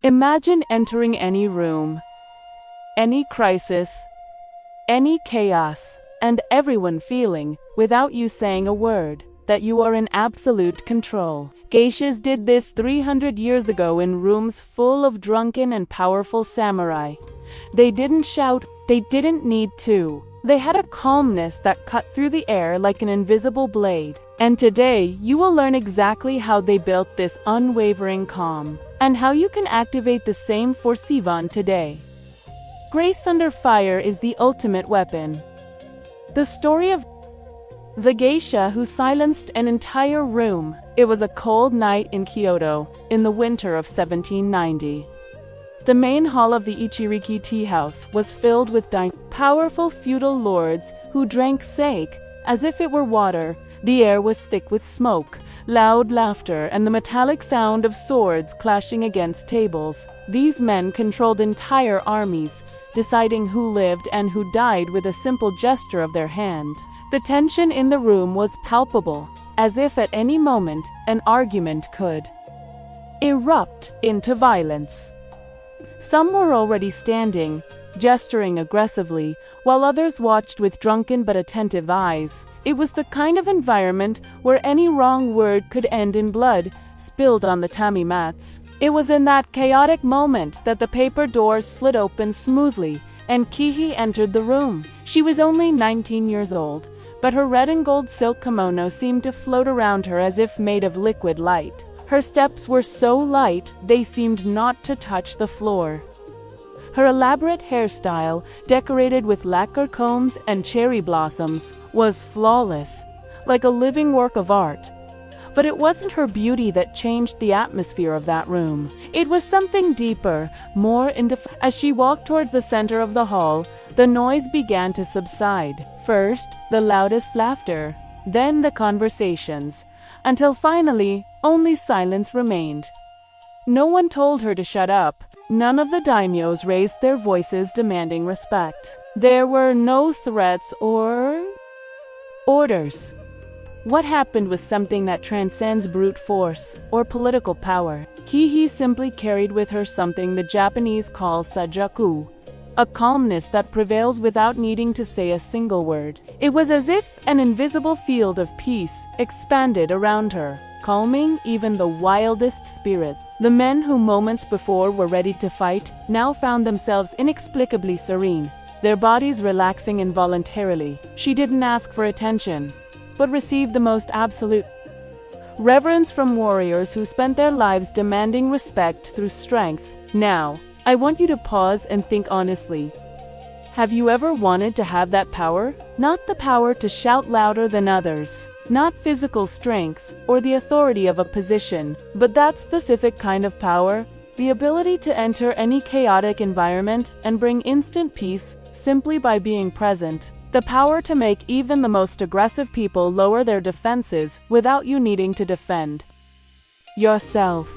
Imagine entering any room, any crisis, any chaos, and everyone feeling, without you saying a word, that you are in absolute control. Geishas did this 300 years ago in rooms full of drunken and powerful samurai. They didn't shout, they didn't need to. They had a calmness that cut through the air like an invisible blade. And today, you will learn exactly how they built this unwavering calm, and how you can activate the same for Sivan today. Grace under fire is the ultimate weapon. The story of the geisha who silenced an entire room. It was a cold night in Kyoto, in the winter of 1790. The main hall of the Ichiriki tea house was filled with powerful feudal lords who drank sake as if it were water. The air was thick with smoke, loud laughter, and the metallic sound of swords clashing against tables. These men controlled entire armies, deciding who lived and who died with a simple gesture of their hand. The tension in the room was palpable, as if at any moment an argument could erupt into violence. Some were already standing, gesturing aggressively, while others watched with drunken but attentive eyes. It was the kind of environment where any wrong word could end in blood spilled on the tatami mats. It was in that chaotic moment that the paper doors slid open smoothly, and Kihi entered the room. She was only 19 years old, but her red and gold silk kimono seemed to float around her as if made of liquid light. Her steps were so light, they seemed not to touch the floor. Her elaborate hairstyle, decorated with lacquer combs and cherry blossoms, was flawless, like a living work of art. But it wasn't her beauty that changed the atmosphere of that room. It was something deeper, more indifferent. As she walked towards the center of the hall, the noise began to subside. First, the loudest laughter, then the conversations, until finally, only silence remained. No one told her to shut up. None of the daimyos raised their voices demanding respect. There were no threats or orders. What happened was something that transcends brute force or political power. Kihi simply carried with her something the Japanese call sajaku, a calmness that prevails without needing to say a single word. It was as if an invisible field of peace expanded around her, calming even the wildest spirits. The men who moments before were ready to fight now found themselves inexplicably serene, their bodies relaxing involuntarily. She didn't ask for attention, but received the most absolute reverence from warriors who spent their lives demanding respect through strength. Now, I want you to pause and think honestly. Have you ever wanted to have that power? Not the power to shout louder than others, not physical strength or the authority of a position, but that specific kind of power, the ability to enter any chaotic environment and bring instant peace simply by being present. The power to make even the most aggressive people lower their defenses without you needing to defend yourself.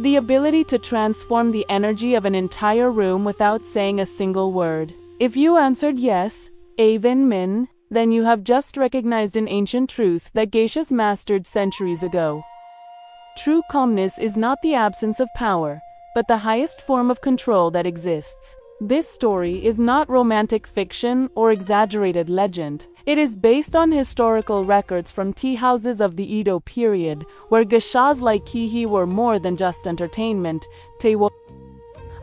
The ability to transform the energy of an entire room without saying a single word. If you answered yes, Avin Min, then you have just recognized an ancient truth that geishas mastered centuries ago. True calmness is not the absence of power, but the highest form of control that exists. This story is not romantic fiction or exaggerated legend. It is based on historical records from tea houses of the Edo period, where geishas like Kihi were more than just entertainment. They were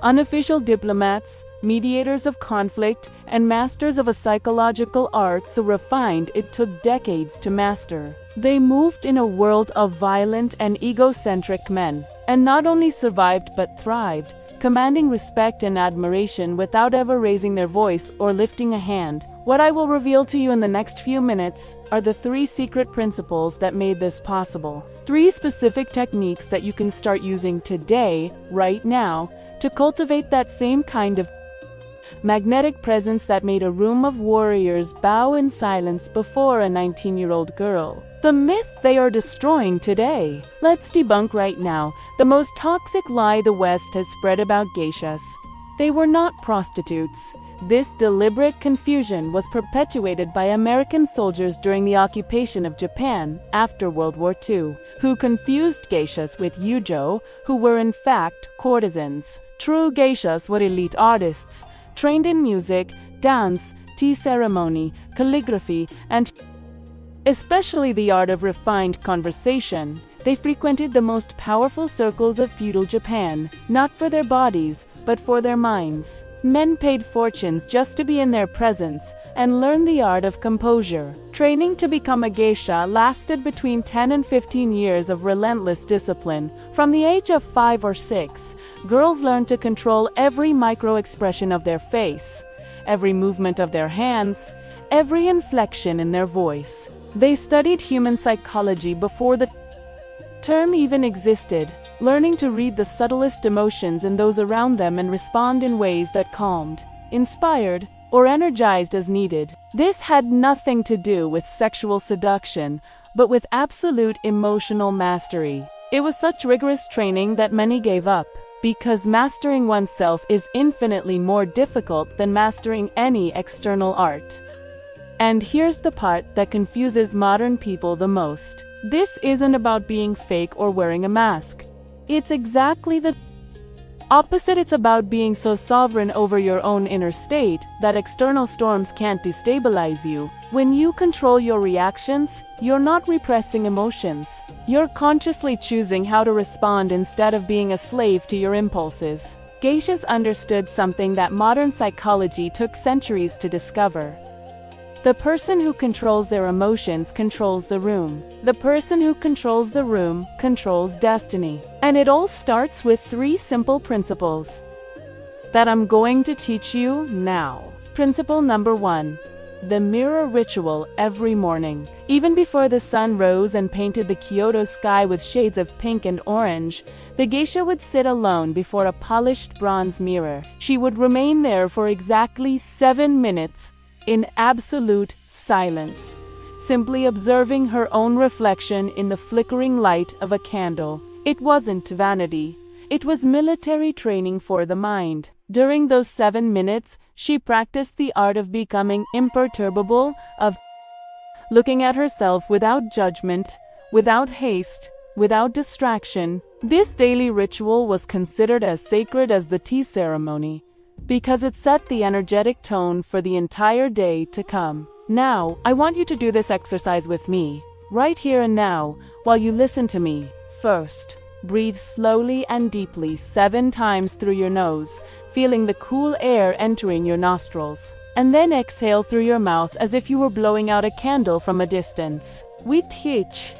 unofficial diplomats, mediators of conflict, and masters of a psychological art so refined it took decades to master. They moved in a world of violent and egocentric men, and not only survived but thrived, commanding respect and admiration without ever raising their voice or lifting a hand. What I will reveal to you in the next few minutes are the 3 secret principles that made this possible. 3 specific techniques that you can start using today, right now, to cultivate that same kind of magnetic presence that made a room of warriors bow in silence before a 19-year-old girl. The myth they are destroying today. Let's debunk right now the most toxic lie the West has spread about geishas. They were not prostitutes. This deliberate confusion was perpetuated by American soldiers during the occupation of Japan after World War II, who confused geishas with yujo, who were in fact courtesans. True geishas were elite artists, trained in music, dance, tea ceremony, calligraphy, and especially the art of refined conversation. They frequented the most powerful circles of feudal Japan, not for their bodies, but for their minds. Men paid fortunes just to be in their presence and learn the art of composure. Training to become a geisha lasted between 10 and 15 years of relentless discipline. From the age of 5 or 6, girls learned to control every micro-expression of their face, every movement of their hands, every inflection in their voice. They studied human psychology before the term even existed, learning to read the subtlest emotions in those around them and respond in ways that calmed, inspired, or energized as needed. This had nothing to do with sexual seduction, but with absolute emotional mastery. It was such rigorous training that many gave up, because mastering oneself is infinitely more difficult than mastering any external art. And here's the part that confuses modern people the most. This isn't about being fake or wearing a mask. It's exactly the opposite. It's about being so sovereign over your own inner state that external storms can't destabilize you. When you control your reactions, you're not repressing emotions. You're consciously choosing how to respond instead of being a slave to your impulses. Geishas understood something that modern psychology took centuries to discover. The person who controls their emotions controls the room. The person who controls the room controls destiny. And it all starts with 3 simple principles that I'm going to teach you now. Principle number 1. The mirror ritual every morning. Even before the sun rose and painted the Kyoto sky with shades of pink and orange, the geisha would sit alone before a polished bronze mirror. She would remain there for exactly 7 minutes, in absolute silence, simply observing her own reflection in the flickering light of a candle. It wasn't vanity. It was military training for the mind. During those 7 minutes, she practiced the art of becoming imperturbable, of looking at herself without judgment, without haste, without distraction. This daily ritual was considered as sacred as the tea ceremony, because it set the energetic tone for the entire day to come. Now, I want you to do this exercise with me, right here and now, while you listen to me. First, breathe slowly and deeply 7 times through your nose, feeling the cool air entering your nostrils. And then exhale through your mouth as if you were blowing out a candle from a distance. We teach.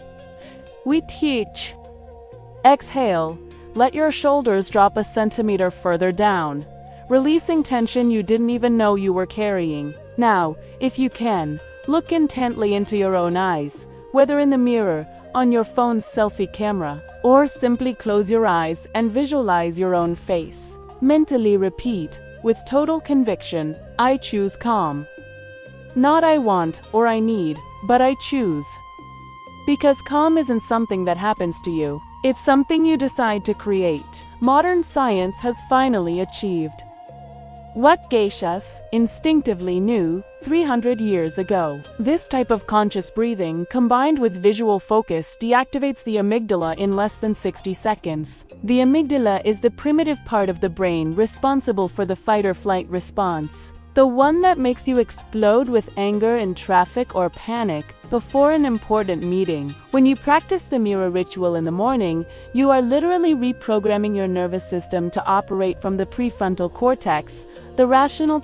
Exhale. Let your shoulders drop a centimeter further down, releasing tension you didn't even know you were carrying. Now, if you can, look intently into your own eyes, whether in the mirror, on your phone's selfie camera, or simply close your eyes and visualize your own face. Mentally repeat, with total conviction, I choose calm. Not I want or I need, but I choose. Because calm isn't something that happens to you. It's something you decide to create. Modern science has finally achieved what geishas instinctively knew 300 years ago. This type of conscious breathing, combined with visual focus, deactivates the amygdala in less than 60 seconds. The amygdala is the primitive part of the brain responsible for the fight-or-flight response. The one that makes you explode with anger in traffic or panic before an important meeting. When you practice the mirror ritual in the morning, you are literally reprogramming your nervous system to operate from the prefrontal cortex, the rational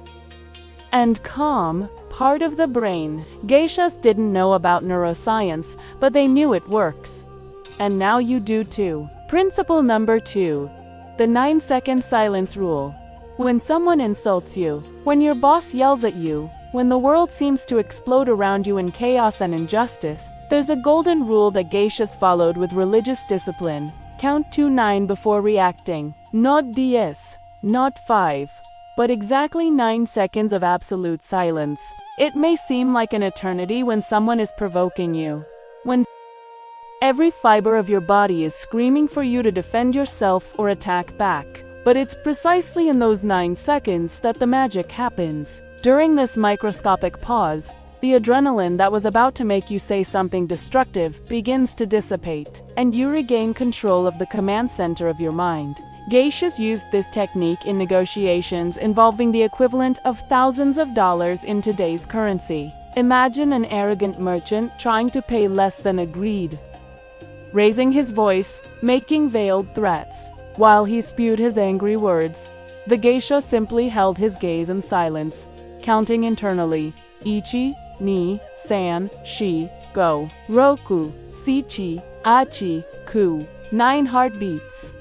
and calm part of the brain. Geishas didn't know about neuroscience, but they knew it works. And now you do too. Principle number 2. The 9-second silence rule. When someone insults you, when your boss yells at you, when the world seems to explode around you in chaos and injustice, there's a golden rule that geishas followed with religious discipline. Count to 9 before reacting. Not 10, not 5, but exactly 9 seconds of absolute silence. It may seem like an eternity when someone is provoking you, when every fiber of your body is screaming for you to defend yourself or attack back. But it's precisely in those 9 seconds that the magic happens. During this microscopic pause, the adrenaline that was about to make you say something destructive begins to dissipate, and you regain control of the command center of your mind. Geishas used this technique in negotiations involving the equivalent of thousands of dollars in today's currency. Imagine an arrogant merchant trying to pay less than agreed, raising his voice, making veiled threats. While he spewed his angry words, the geisha simply held his gaze in silence, counting internally: ichi, ni, san, shi, go, roku, sichi, achi, ku. 9 heartbeats.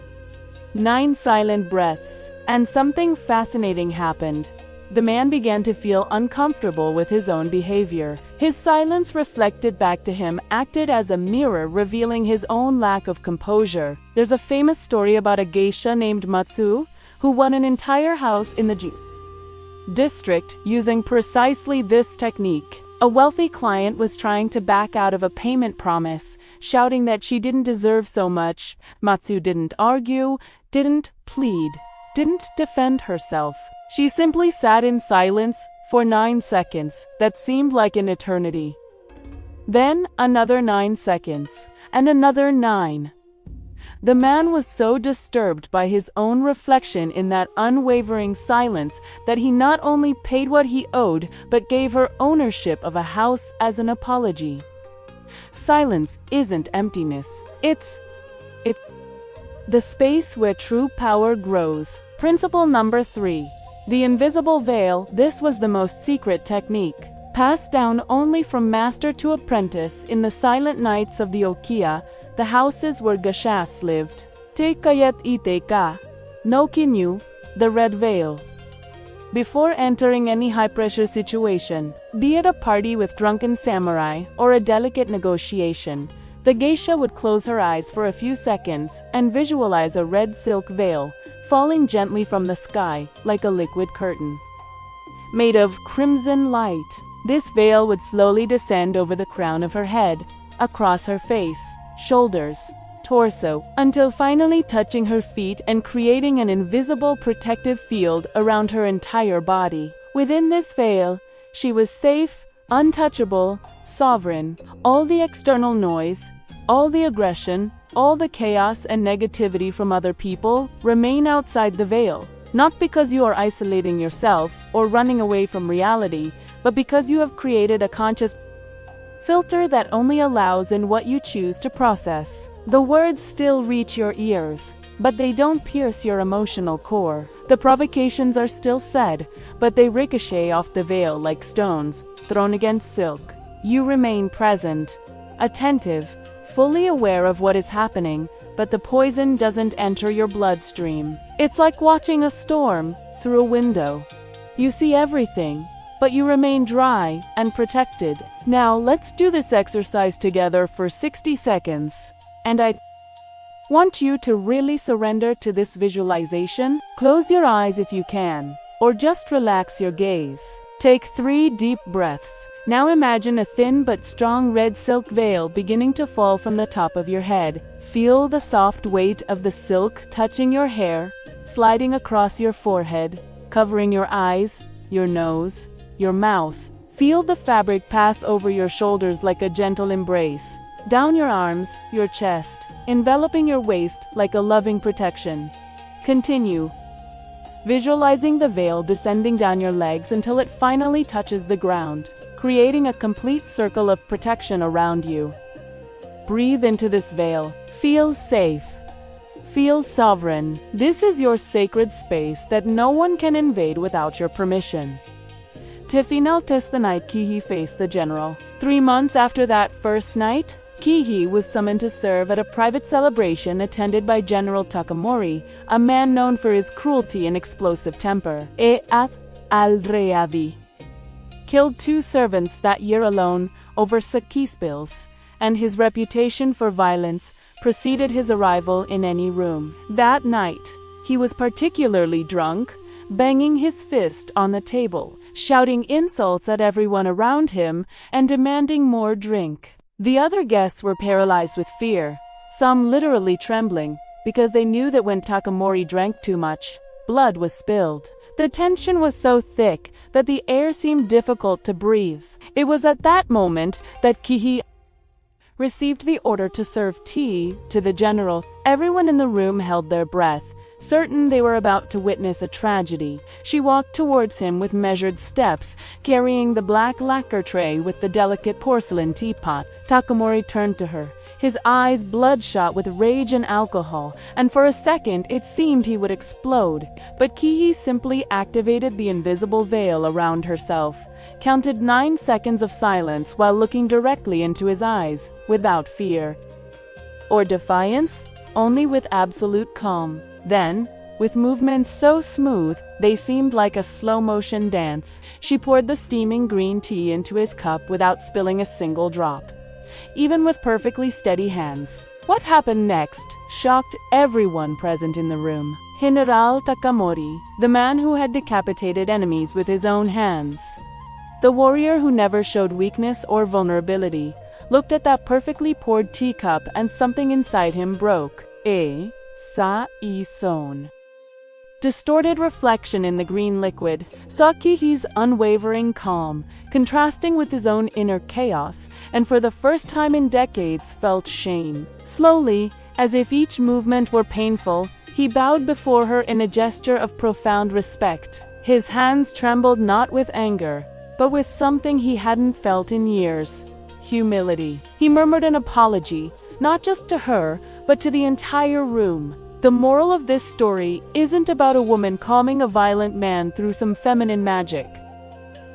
9 silent breaths. And something fascinating happened. The man began to feel uncomfortable with his own behavior. His silence reflected back to him, acted as a mirror revealing his own lack of composure. There's a famous story about a geisha named Matsu, who won an entire house in the district using precisely this technique. A wealthy client was trying to back out of a payment promise, shouting that she didn't deserve so much. Matsu didn't argue, didn't plead, didn't defend herself. She simply sat in silence for 9 seconds that seemed like an eternity. Then another 9 seconds, and another 9. The man was so disturbed by his own reflection in that unwavering silence that he not only paid what he owed, but gave her ownership of a house as an apology. Silence isn't emptiness. It's the space where true power grows. Principle number 3. The invisible veil. This was the most secret technique, passed down only from master to apprentice in the silent nights of the Okiya, the houses where geishas lived. Teikayet iteka, no kinyu, the red veil. Before entering any high-pressure situation, be it a party with drunken samurai or a delicate negotiation, the geisha would close her eyes for a few seconds and visualize a red silk veil falling gently from the sky like a liquid curtain made of crimson light. This veil would slowly descend over the crown of her head, across her face, shoulders, torso, until finally touching her feet and creating an invisible protective field around her entire body. Within this veil, she was safe, untouchable, sovereign. All the external noise, all the aggression, all the chaos and negativity from other people remain outside the veil, not because you are isolating yourself or running away from reality, but because you have created a conscious filter that only allows in what you choose to process. The words still reach your ears, but they don't pierce your emotional core. The provocations are still said, but they ricochet off the veil like stones thrown against silk. You remain present, attentive, fully aware of what is happening, but the poison doesn't enter your bloodstream. It's like watching a storm through a window. You see everything, but you remain dry and protected. Now let's do this exercise together for 60 seconds. And I want you to really surrender to this visualization. Close your eyes if you can, or just relax your gaze. Take 3 deep breaths. Now imagine a thin but strong red silk veil beginning to fall from the top of your head. Feel the soft weight of the silk touching your hair, sliding across your forehead, covering your eyes, your nose, your mouth. Feel the fabric pass over your shoulders like a gentle embrace, down your arms, your chest, enveloping your waist like a loving protection. Continue, visualizing the veil descending down your legs until it finally touches the ground, creating a complete circle of protection around you. Breathe into this veil. Feel safe. Feel sovereign. This is your sacred space that no one can invade without your permission. To final test the night Kihi faced the general. 3 months after that first night, Kihi was summoned to serve at a private celebration attended by General Takamori, a man known for his cruelty and explosive temper. Al-Reavi killed 2 servants that year alone over sake spills, and his reputation for violence preceded his arrival in any room. That night, he was particularly drunk, banging his fist on the table, shouting insults at everyone around him, and demanding more drink. The other guests were paralyzed with fear, some literally trembling, because they knew that when Takamori drank too much, blood was spilled. The tension was so thick that the air seemed difficult to breathe. It was at that moment that Kihi received the order to serve tea to the general. Everyone in the room held their breath, certain they were about to witness a tragedy. She walked towards him with measured steps, carrying the black lacquer tray with the delicate porcelain teapot. Takamori turned to her, his eyes bloodshot with rage and alcohol, and for a second it seemed he would explode. But Kihi simply activated the invisible veil around herself, counted 9 seconds of silence while looking directly into his eyes, without fear or defiance, only with absolute calm. Then, with movements so smooth, they seemed like a slow-motion dance, she poured the steaming green tea into his cup without spilling a single drop, even with perfectly steady hands. What happened next shocked everyone present in the room. General Takamori, the man who had decapitated enemies with his own hands, the warrior who never showed weakness or vulnerability, looked at that perfectly poured teacup and something inside him broke. Sa-i-son. Distorted reflection in the green liquid, saw Kihi's unwavering calm, contrasting with his own inner chaos, and for the first time in decades felt shame. Slowly, as if each movement were painful, he bowed before her in a gesture of profound respect. His hands trembled not with anger, but with something he hadn't felt in years: humility. He murmured an apology, not just to her, but to the entire room. The moral of this story isn't about a woman calming a violent man through some feminine magic.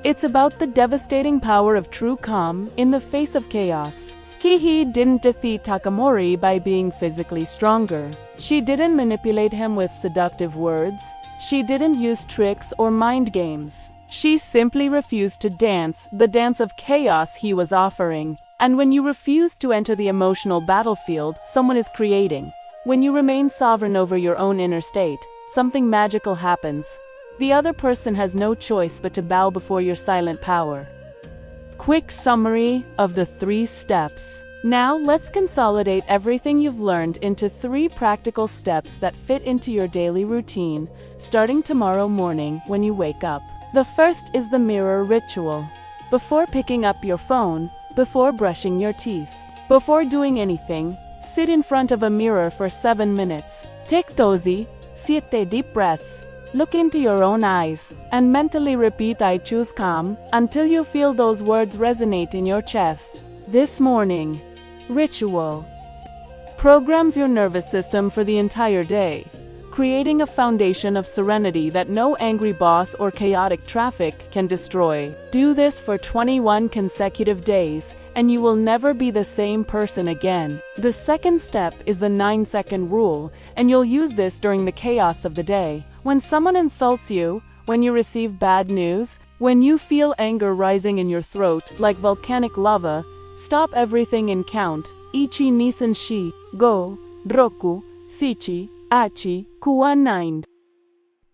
It's about the devastating power of true calm in the face of chaos. Kihi didn't defeat Takamori by being physically stronger. She didn't manipulate him with seductive words. She didn't use tricks or mind games. She simply refused to dance the dance of chaos he was offering. And when you refuse to enter the emotional battlefield someone is creating, when you remain sovereign over your own inner state, something magical happens. The other person has no choice but to bow before your silent power. Quick summary of the 3 steps. Now let's consolidate everything you've learned into 3 practical steps that fit into your daily routine, starting tomorrow morning when you wake up. The first is the mirror ritual. Before picking up your phone, before brushing your teeth, before doing anything, sit in front of a mirror for 7 minutes. Take 7 deep breaths, look into your own eyes, and mentally repeat "I choose calm" until you feel those words resonate in your chest. This morning ritual programs your nervous system for the entire day, creating a foundation of serenity that no angry boss or chaotic traffic can destroy. Do this for 21 consecutive days, and you will never be the same person again. The second step is the 9-second rule, and you'll use this during the chaos of the day. When someone insults you, when you receive bad news, when you feel anger rising in your throat like volcanic lava, stop everything and count: Ichi Nisan Shi, Go, Roku, Sichi, Achi, Kuwa 9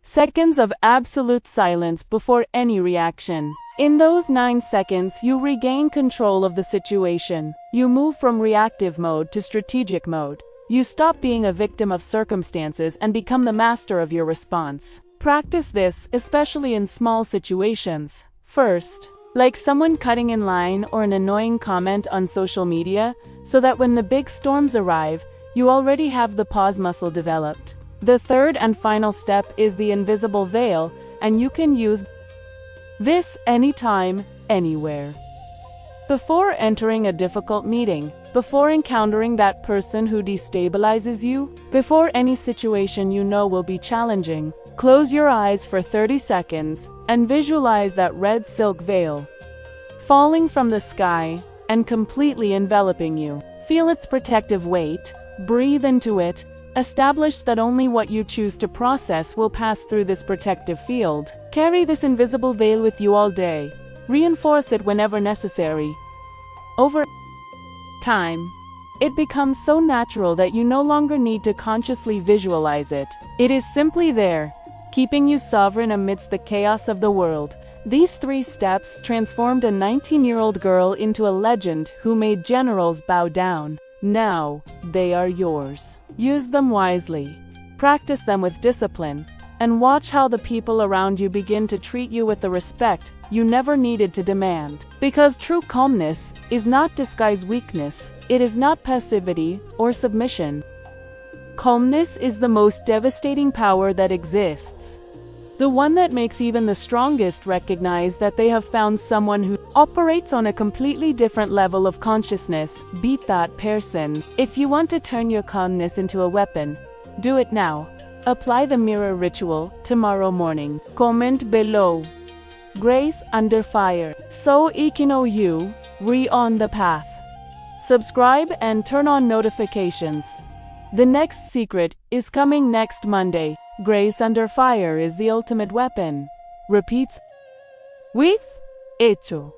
seconds of absolute silence before any reaction. In those 9 seconds, you regain control of the situation. You move from reactive mode to strategic mode. You stop being a victim of circumstances and become the master of your response. Practice this, especially in small situations. First, like someone cutting in line or an annoying comment on social media, so that when the big storms arrive, you already have the pause muscle developed. The third and final step is the invisible veil, and you can use this anytime, anywhere. Before entering a difficult meeting, before encountering that person who destabilizes you, before any situation you know will be challenging, close your eyes for 30 seconds and visualize that red silk veil falling from the sky and completely enveloping you. Feel its protective weight, breathe into it, establish that only what you choose to process will pass through this protective field. Carry this invisible veil with you all day. Reinforce it whenever necessary. Over time, it becomes so natural that you no longer need to consciously visualize it. It is simply there, keeping you sovereign amidst the chaos of the world. These 3 steps transformed a 19-year-old girl into a legend who made generals bow down. Now, they are yours. Use them wisely. Practice them with discipline, and watch how the people around you begin to treat you with the respect you never needed to demand. Because true calmness is not disguised weakness, it is not passivity or submission. Calmness is the most devastating power that exists. The one that makes even the strongest recognize that they have found someone who operates on a completely different level of consciousness. Beat that person. If you want to turn your calmness into a weapon, do it now. Apply the mirror ritual tomorrow morning. Comment below. Grace under fire. So ikino you, re-on the path. Subscribe and turn on notifications. The next secret is coming next Monday. Grace under fire is the ultimate weapon. Repeats with hecho.